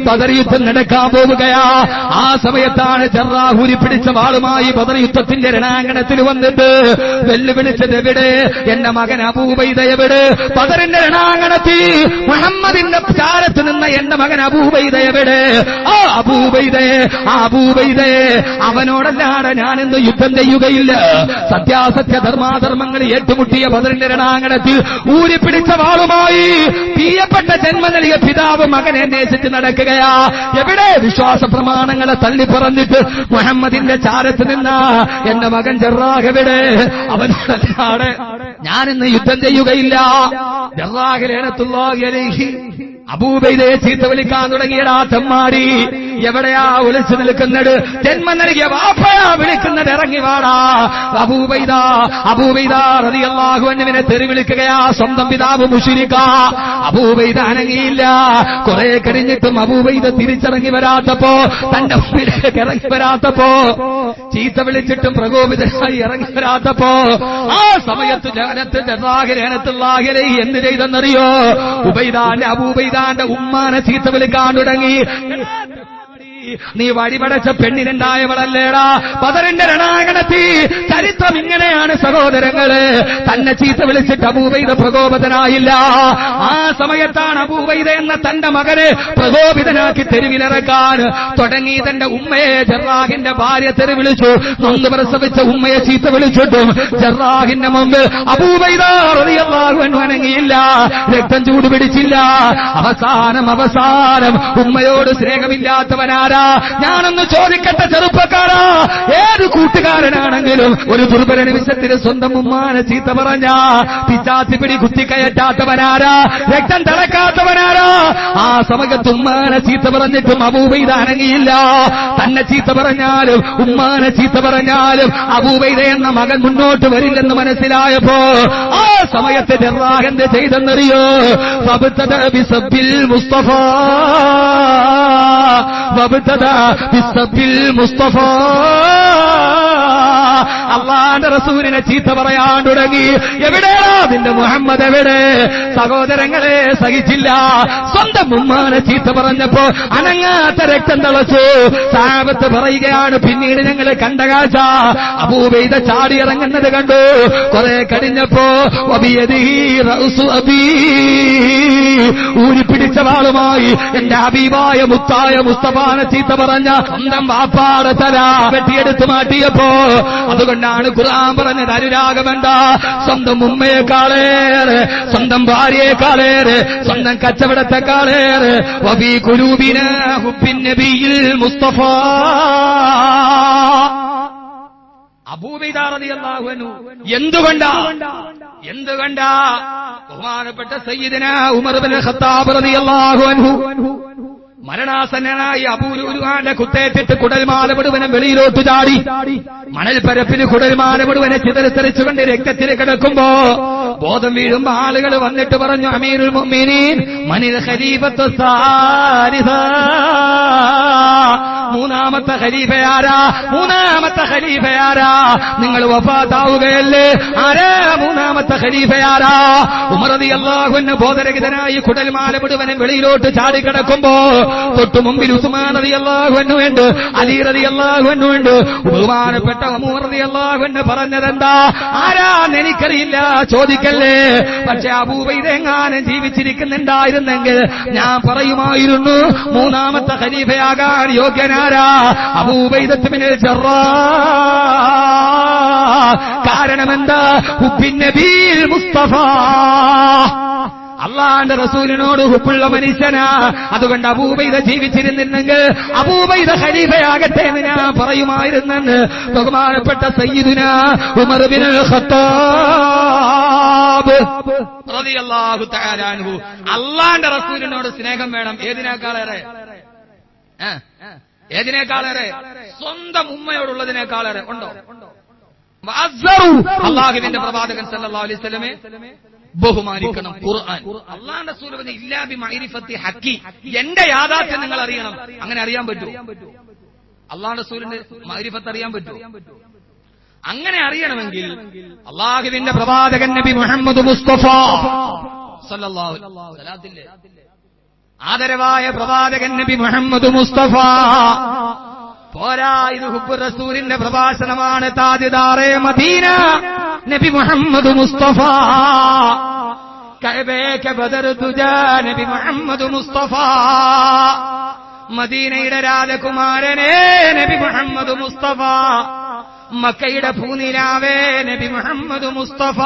ബദർ യുദ്ധം നടക്കാൻ പോവുകയാ. ആ സമയത്താണ് ജറാഹ് ഊരിപ്പിടിച്ച വാളുമായി ബദർ യുദ്ധത്തിന്റെ രണാങ്കണത്തിൽ വന്നിട്ട് വെല്ലുവിളിച്ചത് എവിടെ? എന്റെ മകൻ അബൂബൈദ എവിടെ? ബദറിന്റെ രണാങ്കണത്തിൽ മുഹമ്മദിന്റെ ചാരത്ത് നിന്ന എന്റെ മകൻ അബൂബൈദ എവിടെ? ആ അബൂബൈദയെ അവനോടല്ലാതെ ഞാനിന്ന് യുദ്ധം ചെയ്യുകയില്ല. സത്യാസത്യ ധർമാധർമ്മങ്ങൾ ഏറ്റുമുട്ടിയ ബദറിന്റെ രണാങ്കണത്തിൽ ഊരിപ്പിടിച്ച വാളുമായി പ്രിയപ്പെട്ട ജന്മ നൽകിയ പിതാവ് മകനെ അന്വേഷിച്ച് നടക്കുകയാ. എവിടെ? വിശ്വാസ പ്രമാണങ്ങളെ തള്ളിപ്പറഞ്ഞിട്ട് മുഹമ്മദിന്റെ ചാരത്ത് നിന്ന എന്റെ മകൻ ജറാഹ് എവിടെ? അവനോടല്ലാതെ ഞാനിന്ന് യുദ്ധം ചെയ്യുകയില്ല. ജറാഹ് ലഅനത്തുല്ലാഹി അലൈഹി അബൂബൈദയെ ചീത്ത വിളിക്കാൻ തുടങ്ങിയടാ തെമ്മാടി. എവിടെയാ ഒളിച്ചു നിൽക്കുന്നത്? ജന്മം നൽകിയ വാപ്പയാ വിളിക്കുന്നത്, ഇറങ്ങി വാടാ. അബൂബൈദ റളിയല്ലാഹു അൻഹുവിനെ തെറി വിളിക്കുകയാ. സ്വന്തം പിതാവ് മുശ്രിക്കാ. അബൂബൈദ അനങ്ങിയില്ല. കുറെ കഴിഞ്ഞിട്ടും അബൂബൈദ തിരിച്ചിറങ്ങി വരാത്തപ്പോ, തന്റെ മുമ്പിലേക്ക് ഇറങ്ങി വരാത്തപ്പോ, ചീത്ത വിളിച്ചിട്ടും പ്രകോപിതനായി ഇറങ്ങി വരാത്തപ്പോ, ആ സമയത്ത് ജറാഹ് ലഅനത്തുല്ലാഹി അലൈഹി എന്ത് ചെയ്തെന്നറിയോ? അബൂബൈദാന്റെ ഉമ്മാനെ ചീത്ത വിളിക്കാൻ തുടങ്ങി. നീ വഴിപടച്ച പെണ്ണിനുണ്ടായവളല്ലേടാ. ബദറിന്റെ രണാങ്കണത്തിൽ ചരിത്രം ഇങ്ങനെയാണ് സഹോദരങ്ങള്. തന്നെ ചീത്ത വിളിച്ചിട്ട് അബൂബൈദ പ്രകോപിതനായില്ല. ആ സമയത്താണ് അബൂബൈദ എന്ന തന്റെ മകനെ പ്രകോപിതനാക്കി തെരുവിലിറക്കാൻ തുടങ്ങി. തന്റെ ഉമ്മയെ ജറാഹിന്റെ ഭാര്യ തെറി വിളിച്ചു. നൊന്ത് പ്രസവിച്ച ഉമ്മയെ ചീത്ത വിളിച്ചിട്ടും ജറാഹിന്റെ മുമ്പ് അബൂബൈദ റളിയല്ലാഹു അൻഹു അനങ്ങിയില്ല. രക്തം ചൂടുപിടിച്ചില്ല. അവസാനം ഉമ്മയോട് സ്നേഹമില്ലാത്തവനാരാ? ഞാനൊന്ന് ചോദിക്കട്ടെ ചെറുപ്പക്കാരാ, ഏത് കൂട്ടുകാരനാണെങ്കിലും ഒരു ദുർബല നിമിഷത്തിന് സ്വന്തം ഉമ്മാനെ ചീത്ത പറഞ്ഞ പിച്ചാത്തി പിടി കുത്തിക്കയറ്റാത്തവനാരാ? രക്തം തിളക്കാത്തവനാരാ? ആ സമയത്ത് ഉമ്മാനെ ചീത്ത പറഞ്ഞിട്ടും അബൂബൈദ അനങ്ങിയില്ല. തന്നെ ചീത്ത പറഞ്ഞാലും ഉമ്മാനെ ചീത്ത പറഞ്ഞാലും അബൂബൈദ എന്ന മകൻ മുന്നോട്ട് വരില്ലെന്ന് മനസ്സിലായപ്പോ ആ സമയത്ത് ജറാഹ് എന്ത് ചെയ്തെന്നറിയോ? മുസ്തഫ മുസ്തഫ അല്ലാഹുവിന്റെ റസൂലിനെ ചീത്ത പറയാൻ തുടങ്ങി. എവിടെയാ നിന്റെ മുഹമ്മദ് എവിടെ? സഹോദരങ്ങളെ സഹിച്ചില്ല. സ്വന്തം ഉമ്മാനെ ചീത്ത പറഞ്ഞപ്പോ അനങ്ങാത്ത രക്തം തിളച്ചു. സഹാബത്ത് പറയുകയാണ്, പിന്നീട് ഞങ്ങൾ കണ്ട കാഴ്ച അബൂബൈദ ചാടി ഇറങ്ങുന്നത് കണ്ടു. കുറെ കഴിഞ്ഞപ്പോ ഊരിപ്പിടിച്ച വാളുമായി എന്റെ ഹബീബായ മുത്തായ മുസ്തഫാനെ ചീത്ത പറഞ്ഞ സ്വന്തം വാപ്പാടെ തല വെട്ടിയെടുത്ത് മാറ്റിയപ്പോ, അതുകൊണ്ടാണ് ഖുർആൻ പറഞ്ഞത് അനുരാഗമെന്താ? സ്വന്തം ഉമ്മയെക്കാളേറെ, സ്വന്തം ഭാര്യയെക്കാളേറെ, സ്വന്തം കച്ചവടത്തെക്കാളേറെ വഫീ ഖുലൂബിനാ ഹുബ്ബിൻ നബിയിൽ മുസ്തഫ. അബൂബൈദ റളിയല്ലാഹു അൻഹു എന്തുകൊണ്ടാ ബഹുമാനപ്പെട്ട സയ്യിദനാ ഉമർ ഇബ്നുൽ ഖത്താബ് റളിയല്ലാഹു അൻഹു മരണാസന്നനായി അബൂലുലുആന്റെ കുത്തേറ്റിട്ട് കുടൽമാല മുഴുവനും വെളിയിലോട്ട് ചാടി. മണൽപ്പരപ്പിൽ കുടൽമാല മുഴുവനെ ചിതറിത്തെറിച്ചുകൊണ്ട് രക്തത്തിൽ കിടക്കുമ്പോ ബോധം വീഴുമ്പോ ആളുകൾ വന്നിട്ട് പറഞ്ഞു, അമീറുൽ മുഅ്മിനീൻ മനിൽ ഖലീഫത്തു സാലിസ, മൂന്നാമത്തെ ഖലീഫയാരാ? നിങ്ങൾ വഫാത്താവുകയല്ലേ? ആരാ മൂന്നാമത്തെ ഖലീഫയാരാ? ഉമർ റളിയല്ലാഹു അൻഹു ബോധരഹിതനായി കുടൽമാല മുഴുവനും വെളിയിലോട്ട് ചാടിക്കിടക്കുമ്പോ തൊട്ടു മുമ്പിൽ ഉസ്മാൻ റളിയല്ലാഹു അൻഹു ഉണ്ട്, അലി റളിയല്ലാഹു അൻഹു ഉണ്ട്. ബഹുമാനപ്പെട്ട ഉമർ റളിയല്ലാഹു അൻഹു പറഞ്ഞതെന്താ? ആരാന്ന് എനിക്കറിയില്ല, ചോദിക്കല്ലേ. പക്ഷെ അബൂബൈദ എങ്ങാനും ജീവിച്ചിരിക്കുന്നുണ്ടായിരുന്നെങ്കിൽ ഞാൻ പറയുമായിരുന്നു, മൂന്നാമത്തെ ഖലീഫയാകാൻ യോഗ്യനാരാ? അബൂബൈദത്ത് ബിനുൽ ജറാഹ്. കാരണമെന്താ? ഹുബ്ബിൻ നബിയിൽ മുസ്തഫ. അള്ളാന്റെ റസൂലിനോട് ഹുബ്ബുള്ള മനുഷ്യനാ. അതുകൊണ്ട് അബൂബൈദ ജീവിച്ചിരുന്നെങ്കിൽ അബൂബൈദ ഖലീഫയാകട്ടെ എന്ന് ഞാൻ പറയുമായിരുന്നെന്ന് ബഹുമാനപ്പെട്ട സയ്യിദുനാ ഉമർ ഇബ്നുൽ ഖത്താബ് റളിയല്ലാഹു തആല അൻഹു. അള്ളാന്റെ റസൂലിനോട് സ്നേഹം വേണം. ഏതിനേക്കാളേറെ? സ്വന്തം ഉമ്മയോടുള്ളതിനേക്കാളേറെ ഉണ്ടോ? അള്ളാഹുവിന്റെ പ്രവാചകൻ സല്ലല്ലാഹു അലൈഹി വസല്ലമയെ ബഹുമാനിക്കണം. ഖുർആൻ അല്ലാഹുവിന്റെ റസൂൽ പറഞ്ഞു, ഇല്ലാ ബി മഅരിഫത്തി ഹഖി, എന്റെ യാഥാർത്ഥ്യം നിങ്ങൾ അറിയണം. അങ്ങനെ അറിയാൻ പറ്റുമോ? അല്ലാഹുവിന്റെ റസൂലിന്റെ മഅരിഫത്ത് അറിയാൻ പറ്റുമോ? അങ്ങനെ അറിയണമെങ്കിൽ അള്ളാഹുവിന്റെ പ്രവാചകൻ നബി മുഹമ്മദ് മുസ്തഫ സല്ലല്ലാഹു അലൈഹി വസല്ലം ആദരവായ പ്രവാചകൻ നബി മുഹമ്മദ് മുസ്തഫ. പോരാ, ഇത് ഹുബ്ബ് റസൂലിന്റെ പ്രഭാഷണമാണ്. താജ്ദാറെ മദീന നബി മുഹമ്മദ് മുസ്തഫ. കഅബേക ബദർ തുജാ നബി മുഹമ്മദ് മുസ്തഫ. മദീനയുടെ രാജകുമാരനേ നബി മുഹമ്മദ് മുസ്തഫ. മക്കയുടെ പൂനിലാവേ നബി മുഹമ്മദ് മുസ്തഫ.